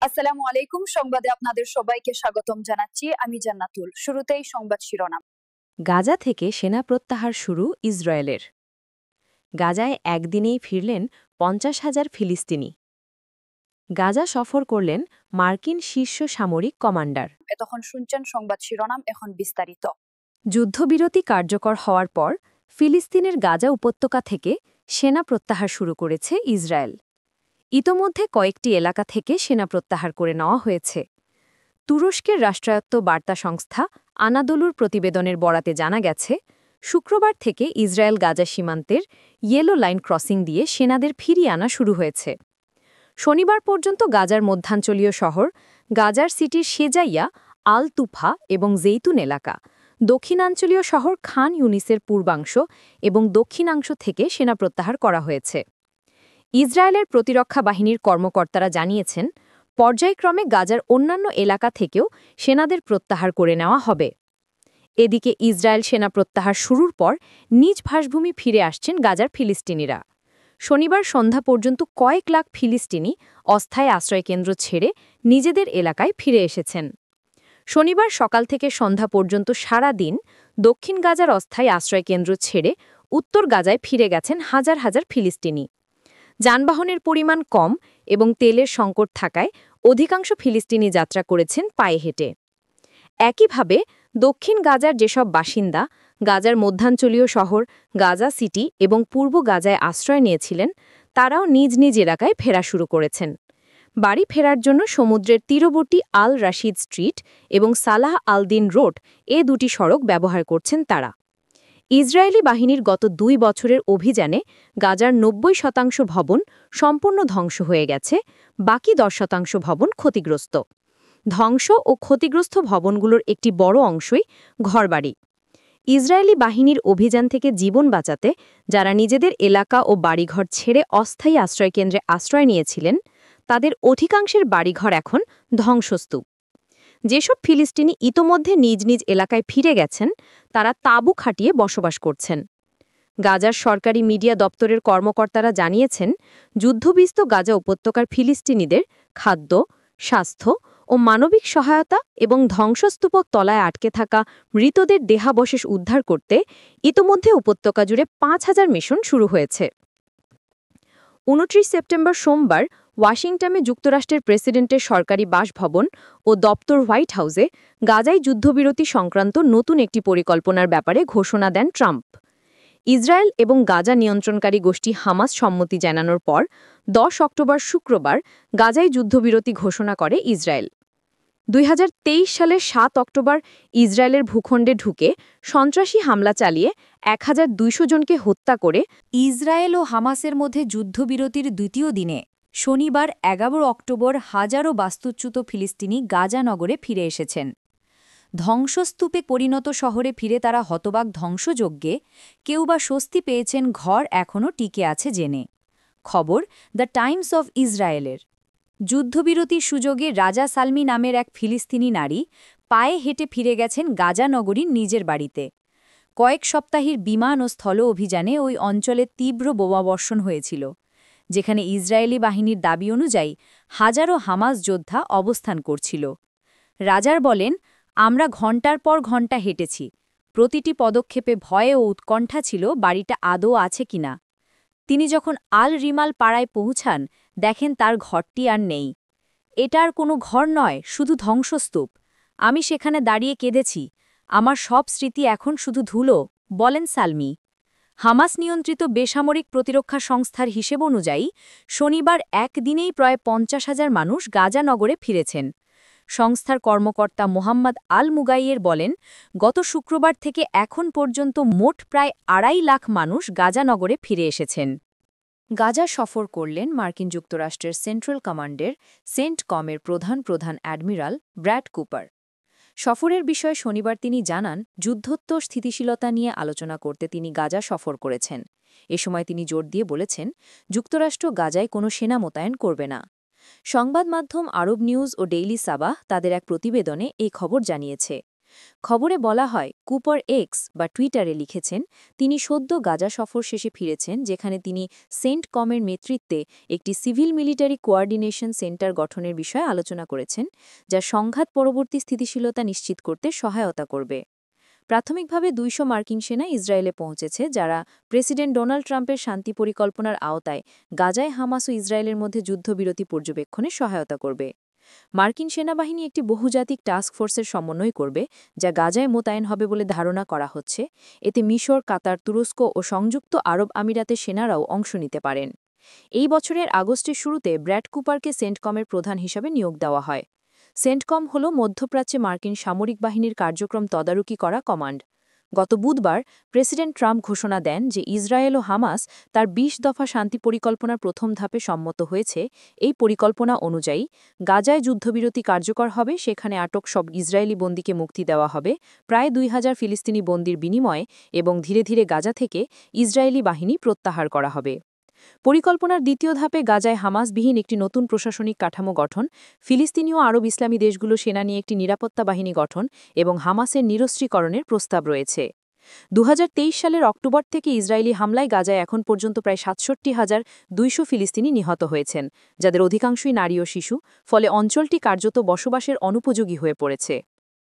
আসসালামু আলাইকুম। সংবাদে আপনাদের সবাইকে স্বাগতম জানাচ্ছি। আমি জান্নাতুল। শুরুতেই সংবাদ শিরোনাম। গাজা থেকে সেনা প্রত্যাহার শুরু ইসরায়েলের। গাজায় একদিনেই ফিরলেন 50,000 ফিলিস্তিনি। গাজা সফর করলেন মার্কিন শীর্ষ সামরিক কমান্ডার। এতক্ষণ শুনছেন সংবাদ শিরোনাম, এখন বিস্তারিত। যুদ্ধবিরতি কার্যকর হওয়ার পর ফিলিস্তিনের গাজা উপত্যকা থেকে সেনা প্রত্যাহার শুরু করেছে ইসরায়েল। ইতোমধ্যে কয়েকটি এলাকা থেকে সেনা প্রত্যাহার করে নেওয়া হয়েছে। তুরস্কের রাষ্ট্রায়ত্ত বার্তা সংস্থা আনাদোলুর প্রতিবেদনের বরাতে জানা গেছে, শুক্রবার থেকে ইসরায়েল গাজা সীমান্তের ইয়েলো লাইন ক্রসিং দিয়ে সেনাদের ফিরিয়ে আনা শুরু হয়েছে। শনিবার পর্যন্ত গাজার মধ্যাঞ্চলীয় শহর গাজার সিটির শেজাইয়া, আল তুফা এবং জেইতুন এলাকা, দক্ষিণাঞ্চলীয় শহর খান ইউনিসের পূর্বাংশ এবং দক্ষিণাংশ থেকে সেনা প্রত্যাহার করা হয়েছে। ইসরায়েলের প্রতিরক্ষা বাহিনীর কর্মকর্তারা জানিয়েছেন, পর্যায়ক্রমে গাজার অন্যান্য এলাকা থেকেও সেনাদের প্রত্যাহার করে নেওয়া হবে। এদিকে ইসরায়েল সেনা প্রত্যাহার শুরুর পর নিজ ভাসভূমি ফিরে আসছেন গাজার ফিলিস্তিনিরা। শনিবার সন্ধ্যা পর্যন্ত কয়েক লাখ ফিলিস্তিনি অস্থায়ী আশ্রয়কেন্দ্র ছেড়ে নিজেদের এলাকায় ফিরে এসেছেন। শনিবার সকাল থেকে সন্ধ্যা পর্যন্ত সারা দিন দক্ষিণ গাজার অস্থায়ী আশ্রয়কেন্দ্র ছেড়ে উত্তর গাজায় ফিরে গেছেন হাজার হাজার ফিলিস্তিনি। যানবাহনের পরিমাণ কম এবং তেলের সংকট থাকায় অধিকাংশ ফিলিস্তিনি যাত্রা করেছেন পায়ে হেঁটে। একইভাবে দক্ষিণ গাজার যেসব বাসিন্দা গাজার মধ্যাঞ্চলীয় শহর গাজা সিটি এবং পূর্ব গাজায় আশ্রয় নিয়েছিলেন, তারাও নিজ নিজ এলাকায় ফেরা শুরু করেছেন। বাড়ি ফেরার জন্য সমুদ্রের তীরবর্তী আল রাশিদ স্ট্রিট এবং সালাহ আল দিন রোড দুটি সড়ক ব্যবহার করছেন তারা। ইসরায়েলি বাহিনীর গত 2 বছরের অভিযানে গাজার 90% ভবন সম্পূর্ণ ধ্বংস হয়ে গেছে, বাকি 10% ভবন ক্ষতিগ্রস্ত। ধ্বংস ও ক্ষতিগ্রস্ত ভবনগুলোর একটি বড় অংশই ঘরবাড়ি। ইসরায়েলি বাহিনীর অভিযান থেকে জীবন বাঁচাতে যারা নিজেদের এলাকা ও বাড়িঘর ছেড়ে অস্থায়ী আশ্রয়কেন্দ্রে আশ্রয় নিয়েছিলেন, তাদের অধিকাংশের বাড়িঘর এখন ধ্বংসস্তূপ। যেসব ফিলিস্তিনি ইতোমধ্যে নিজ নিজ এলাকায় ফিরে গেছেন, তারা তাঁবু খাটিয়ে বসবাস করছেন। গাজার সরকারি মিডিয়া দপ্তরের কর্মকর্তারা জানিয়েছেন, যুদ্ধবিস্ত গাজা উপত্যকার ফিলিস্তিনিদের খাদ্য, স্বাস্থ্য ও মানবিক সহায়তা এবং ধ্বংসস্তূপক তলায় আটকে থাকা মৃতদের দেহাবশেষ উদ্ধার করতে ইতোমধ্যে উপত্যকা জুড়ে 5,000 মিশন শুরু হয়েছে। 29 সেপ্টেম্বর সোমবার ওয়াশিংটনে যুক্তরাষ্ট্রের প্রেসিডেন্টের সরকারি বাসভবন ও দপ্তর হোয়াইট হাউসে গাজায় যুদ্ধবিরতি সংক্রান্ত নতুন একটি পরিকল্পনার ব্যাপারে ঘোষণা দেন ট্রাম্প। ইসরায়েল এবং গাজা নিয়ন্ত্রণকারী গোষ্ঠী হামাস সম্মতি জানানোর পর 10 অক্টোবর শুক্রবার গাজায় যুদ্ধবিরতি ঘোষণা করে ইসরায়েল। 2023 সালের 7 অক্টোবর ইসরায়েলের ভূখণ্ডে ঢুকে সন্ত্রাসী হামলা চালিয়ে 1200 জনকে হত্যা করে ইসরায়েল ও হামাসের মধ্যে যুদ্ধবিরতির দ্বিতীয় দিনে শনিবার 11 অক্টোবর হাজারো বাস্তুচ্যুত ফিলিস্তিনি গাজা নগরে ফিরে এসেছেন। ধ্বংসস্তূপে পরিণত শহরে ফিরে তারা হতবাক ধ্বংসযজ্ঞে কেউ বা স্বস্তি পেয়েছেন, ঘর এখনও টিকে আছে জেনে। খবর দ্য টাইমস অফ ইসরায়েলের। যুদ্ধবিরতির সুযোগে রাজা সালমি নামের এক ফিলিস্তিনি নারী পায়ে হেঁটে ফিরে গেছেন গাজা নগরীর নিজের বাড়িতে। কয়েক সপ্তাহের বিমান ও স্থল অভিযানে ওই অঞ্চলে তীব্র বোমাবর্ষণ হয়েছিল, যেখানে ইসরায়েলি বাহিনীর দাবি অনুযায়ী হাজারো হামাস যোদ্ধা অবস্থান করছিল। রাজার বলেন, আমরা ঘণ্টার পর ঘণ্টা হেঁটেছি। প্রতিটি পদক্ষেপে ভয়ে ও উৎকণ্ঠা ছিল বাড়িটা আদৌ আছে কিনা। তিনি যখন আল রিমাল পাড়ায় পৌঁছান, দেখেন তার ঘরটি আর নেই। এটা আর কোনো ঘর নয়, শুধু ধ্বংসস্তূপ। আমি সেখানে দাঁড়িয়ে কেঁদেছি। আমার সব স্মৃতি এখন শুধু ধুলো, বলেন সালমি। হামাস নিয়ন্ত্রিত বেসামরিক প্রতিরক্ষা সংস্থার হিসেব অনুযায়ী শনিবার একদিনেই প্রায় 50,000 মানুষ গাজা নগরে ফিরেছেন। সংস্থার কর্মকর্তা মোহাম্মদ আল মুগাইয়ের বলেন, গত শুক্রবার থেকে এখন পর্যন্ত মোট প্রায় 2.5 লাখ মানুষ গাজা নগরে ফিরে এসেছেন। গাজা সফর করলেন মার্কিন যুক্তরাষ্ট্রের সেন্ট্রাল কমান্ডের সেন্টকমের প্রধান অ্যাডমিরাল ব্র্যাড কুপার। সফরের বিষয়ে শনিবার তিনি জানান, যুদ্ধোত্তর স্থিতিশীলতা নিয়ে আলোচনা করতে তিনি গাজা সফর করেছেন। এ সময় তিনি জোর দিয়ে বলেছেন, যুক্তরাষ্ট্র গাজায় কোনো সেনা মোতায়েন করবে না। সংবাদ মাধ্যম আরব নিউজ ও ডেইলি সাবাহ তাদের এক প্রতিবেদনে এই খবর জানিয়েছে। খবরে বলা হয় কুপার এক্স বা টুইটারে লিখেছেন তিনি সদ্য গাজা সফর শেষে ফিরেছেন, যেখানে তিনি সেন্ট কমের নেতৃত্বে একটি সিভিল মিলিটারি কোঅর্ডিনেশন সেন্টার গঠনের বিষয়ে আলোচনা করেছেন, যা সংঘাত পরবর্তী স্থিতিশীলতা নিশ্চিত করতে সহায়তা করবে। প্রাথমিকভাবে ২০০ মার্কিন সেনা ইসরায়েলে পৌঁছেছে, যারা প্রেসিডেন্ট ডোনাল্ড ট্রাম্পের শান্তি পরিকল্পনার আওতায় গাজায় হামাস ও ইসরায়েলের মধ্যে যুদ্ধবিরতি পর্যবেক্ষণে সহায়তা করবে। মার্কিন সেনাবাহিনী একটি বহুজাতিক টাস্ক ফোর্সের সমন্বয় করবে, যা গাজায় মোতায়েন হবে বলে ধারণা করা হচ্ছে। এতে মিশর, কাতার, তুরস্ক ও সংযুক্ত আরব আমিরাতের সেনারাও অংশ নিতে পারেন। এই বছরের আগস্টের শুরুতে ব্র্যাড কুপারকে সেন্টকমের প্রধান হিসাবে নিয়োগ দেওয়া হয়। সেন্টকম হল মধ্যপ্রাচ্যে মার্কিন সামরিক বাহিনীর কার্যক্রম তদারকি করা কমান্ড। গত বুধবার প্রেসিডেন্ট ট্রাম্প ঘোষণা দেন যে ইসরায়েল ও হামাস তার ২০ দফা শান্তি পরিকল্পনার প্রথম ধাপে সম্মত হয়েছে। এই পরিকল্পনা অনুযায়ী গাজায় যুদ্ধবিরতি কার্যকর হবে, সেখানে আটক সব ইসরায়েলি বন্দীকে মুক্তি দেওয়া হবে প্রায় ২,০০০ ফিলিস্তিনি বন্দীর বিনিময়ে, এবং ধীরে ধীরে গাজা থেকে ইসরায়েলি বাহিনী প্রত্যাহার করা হবে। পরিকল্পনার দ্বিতীয় ধাপে গাজায় হামাসবিহীন একটি নতুন প্রশাসনিক কাঠামো গঠন, ফিলিস্তিনি ও আরব ইসলামী দেশগুলো সেনা নিয়ে একটি নিরাপত্তা বাহিনী গঠন এবং হামাসের নিরস্ত্রীকরণের প্রস্তাব রয়েছে। ২০২৩ সালের অক্টোবর থেকে ইসরায়েলি হামলায় গাজায় এখন পর্যন্ত প্রায় ৬৭,২০০ ফিলিস্তিনি নিহত হয়েছেন, যাদের অধিকাংশই নারী ও শিশু, ফলে অঞ্চলটি কার্যত বসবাসের অনুপযোগী হয়ে পড়েছে।